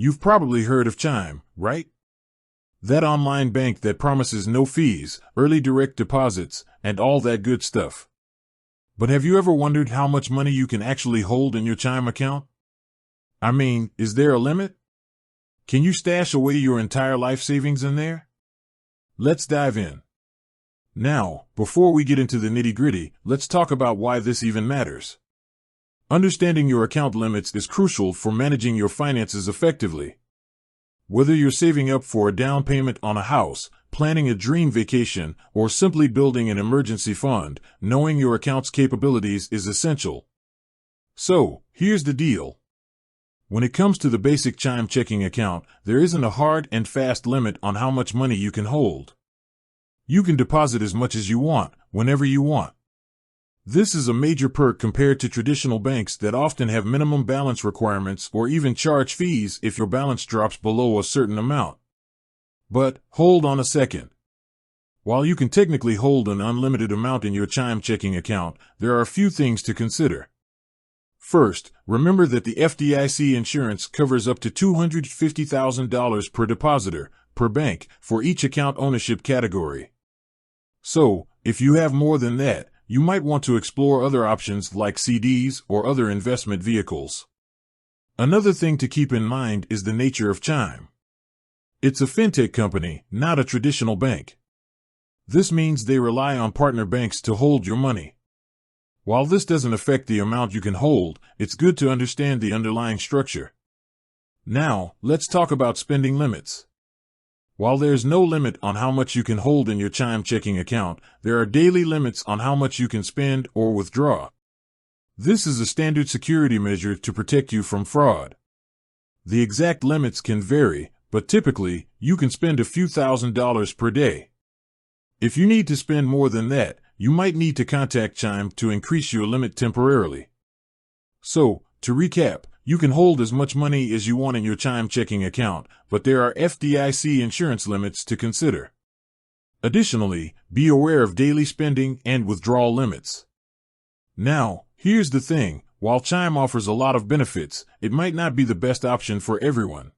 You've probably heard of Chime, right? That online bank that promises no fees, early direct deposits, and all that good stuff. But have you ever wondered how much money you can actually hold in your Chime account? I mean, is there a limit? Can you stash away your entire life savings in there? Let's dive in. Now, before we get into the nitty-gritty, let's talk about why this even matters. Understanding your account limits is crucial for managing your finances effectively. Whether you're saving up for a down payment on a house, planning a dream vacation, or simply building an emergency fund, knowing your account's capabilities is essential. So, here's the deal. When it comes to the basic Chime checking account, there isn't a hard and fast limit on how much money you can hold. You can deposit as much as you want, whenever you want. This is a major perk compared to traditional banks that often have minimum balance requirements or even charge fees if your balance drops below a certain amount. But, hold on a second. While you can technically hold an unlimited amount in your Chime checking account, there are a few things to consider. First, remember that the FDIC insurance covers up to $250,000 per depositor, per bank, for each account ownership category. So, if you have more than that, you might want to explore other options like CDs or other investment vehicles. Another thing to keep in mind is the nature of Chime. It's a fintech company, not a traditional bank. This means they rely on partner banks to hold your money. While this doesn't affect the amount you can hold, it's good to understand the underlying structure. Now, let's talk about spending limits. While there's no limit on how much you can hold in your Chime checking account, there are daily limits on how much you can spend or withdraw. This is a standard security measure to protect you from fraud. The exact limits can vary, but typically, you can spend a few $1,000s per day. If you need to spend more than that, you might need to contact Chime to increase your limit temporarily. So, to recap, you can hold as much money as you want in your Chime checking account, but there are FDIC insurance limits to consider. Additionally, be aware of daily spending and withdrawal limits. Now, here's the thing, while Chime offers a lot of benefits, it might not be the best option for everyone.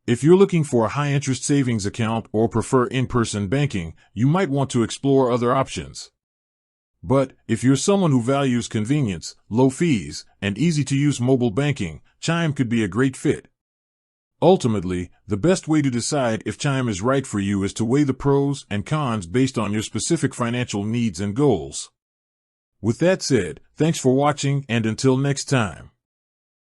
If you're looking for a high-interest savings account or prefer in-person banking, you might want to explore other options. But, if you're someone who values convenience, low fees, and easy-to-use mobile banking, Chime could be a great fit. Ultimately, the best way to decide if Chime is right for you is to weigh the pros and cons based on your specific financial needs and goals. With that said, thanks for watching, and until next time.